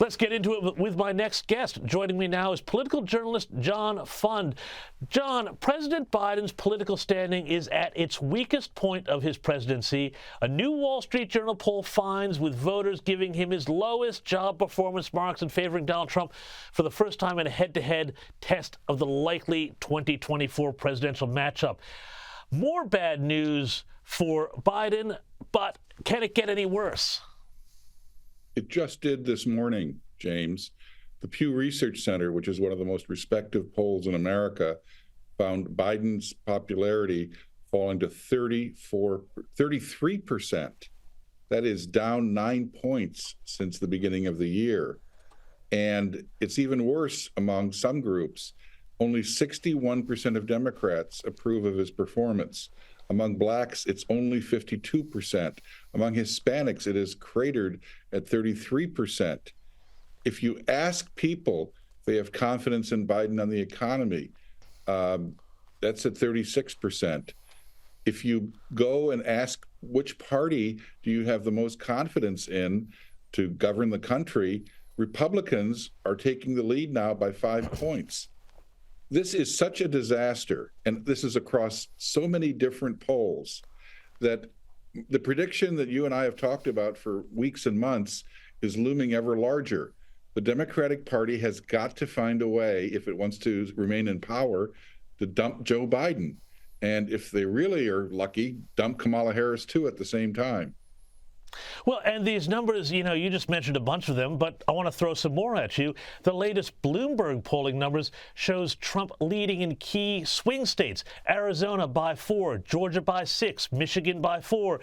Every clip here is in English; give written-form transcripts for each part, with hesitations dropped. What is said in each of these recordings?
Let's get into it with my next guest. Joining me now is political journalist John Fund. John, President Biden's political standing is at its weakest point of his presidency. A new Wall Street Journal poll finds with voters giving him his lowest job performance marks and favoring Donald Trump for the first time in a head-to-head test of the likely 2024 presidential matchup. More bad news for Biden, but can it get any worse? It just did this morning, James. The Pew Research Center, which is one of the most respected polls in America, found Biden's popularity falling to 33%. That is down 9 points since the beginning of the year. And it's even worse among some groups. Only 61% of Democrats approve of his performance. Among blacks, it's only 52%. Among Hispanics, it is cratered at 33%. If you ask people if they have confidence in Biden on the economy, that's at 36%. If you go and ask which party do you have the most confidence in to govern the country, Republicans are taking the lead now by 5 points. This is such a disaster, and this is across so many different polls, that the prediction that you and I have talked about for weeks and months is looming ever larger. The Democratic Party has got to find a way, if it wants to remain in power, to dump Joe Biden. And if they really are lucky, dump Kamala Harris too at the same time. Well, and these numbers, you just mentioned a bunch of them, but I want to throw some more at you. The latest Bloomberg polling numbers shows Trump leading in key swing states: Arizona by 4, Georgia by 6, Michigan by 4,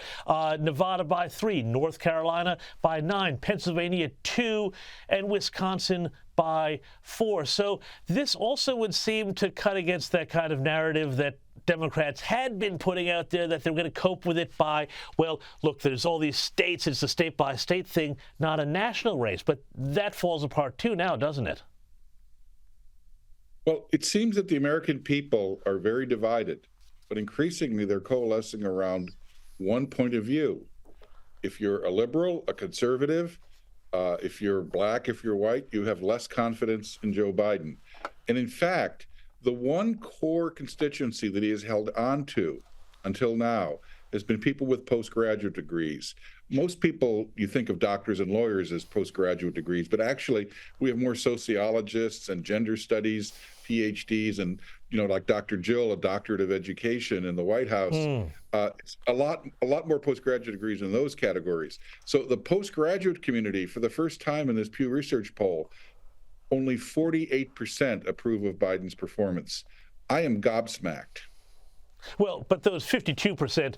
Nevada by 3, North Carolina by 9, Pennsylvania 2, and Wisconsin by 4. So this also would seem to cut against that kind of narrative that Democrats had been putting out there, that they're going to cope with it by, well, look, there's all these states, it's a state-by-state thing, not a national race. But that falls apart too now, doesn't it? Well, it seems that the American people are very divided, but increasingly they're coalescing around one point of view. If you're a liberal, a conservative, if you're black, if you're white, you have less confidence in Joe Biden. And in fact, the one core constituency that he has held on to until now has been people with postgraduate degrees. Most people, you think of doctors and lawyers as postgraduate degrees, but actually we have more sociologists and gender studies, PhDs, and like Dr. Jill, a doctorate of education in the White House. It's a lot more postgraduate degrees in those categories. So the postgraduate community, for the first time in this Pew Research poll, only 48% approve of Biden's performance. I am gobsmacked. Well, but those 52%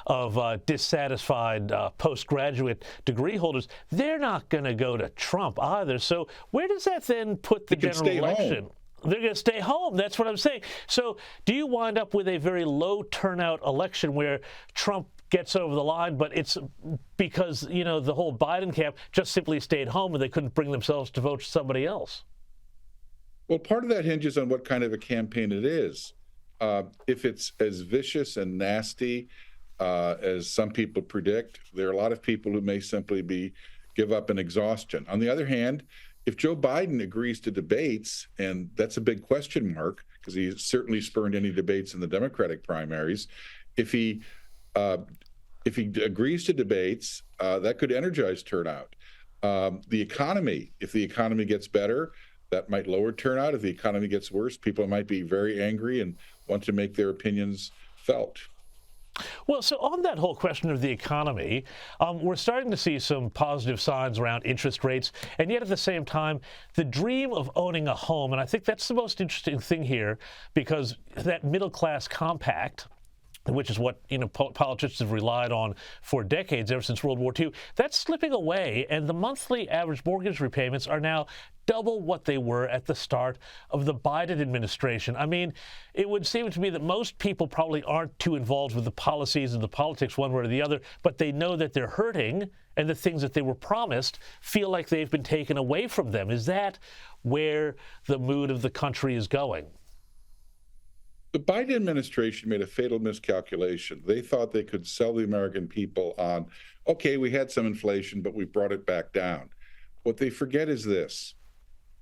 of dissatisfied postgraduate degree holders, they're not going to go to Trump either. So where does that then put the general election? They're going to stay home. That's what I'm saying. So do you wind up with a very low turnout election where Trump gets over the line, but it's because, the whole Biden camp just simply stayed home and they couldn't bring themselves to vote for somebody else? Well, part of that hinges on what kind of a campaign it is. If it's as vicious and nasty as some people predict, there are a lot of people who may simply give up in exhaustion. On the other hand, if Joe Biden agrees to debates, and that's a big question mark because he certainly spurned any debates in the Democratic primaries, if he agrees to debates, that could energize turnout. The economy, if the economy gets better, that might lower turnout. If the economy gets worse, people might be very angry and want to make their opinions felt. Well, so on that whole question of the economy, we're starting to see some positive signs around interest rates, and yet at the same time, the dream of owning a home, and I think that's the most interesting thing here, because that middle-class compact, which is what politicians have relied on for decades, ever since World War II, that's slipping away, and the monthly average mortgage repayments are now double what they were at the start of the Biden administration. I mean, it would seem to me that most people probably aren't too involved with the policies and the politics one way or the other, but they know that they're hurting, and the things that they were promised feel like they've been taken away from them. Is that where the mood of the country is going? The Biden administration made a fatal miscalculation. They thought they could sell the American people on, okay, we had some inflation, but we brought it back down. What they forget is this: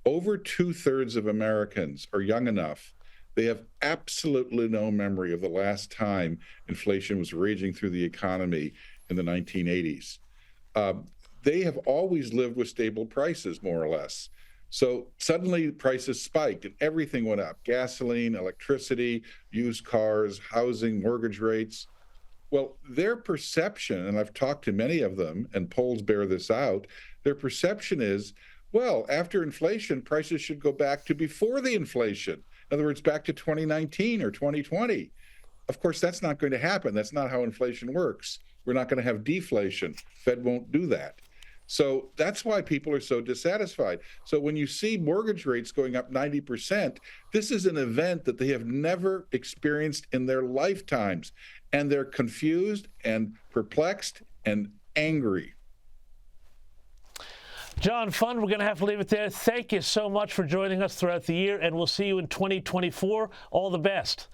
over 2/3 of Americans are young enough. They have absolutely no memory of the last time inflation was raging through the economy in the 1980s. Uh, they have always lived with stable prices, more or less. So suddenly prices spiked and everything went up: gasoline, electricity, used cars, housing, mortgage rates. Well, their perception, and I've talked to many of them, and polls bear this out, their perception is, well, after inflation, prices should go back to before the inflation. In other words, back to 2019 or 2020. Of course, that's not going to happen. That's not how inflation works. We're not going to have deflation. Fed won't do that. So that's why people are so dissatisfied. So when you see mortgage rates going up 90%, this is an event that they have never experienced in their lifetimes. And they're confused and perplexed and angry. John Fund, we're going to have to leave it there. Thank you so much for joining us throughout the year, and we'll see you in 2024. All the best.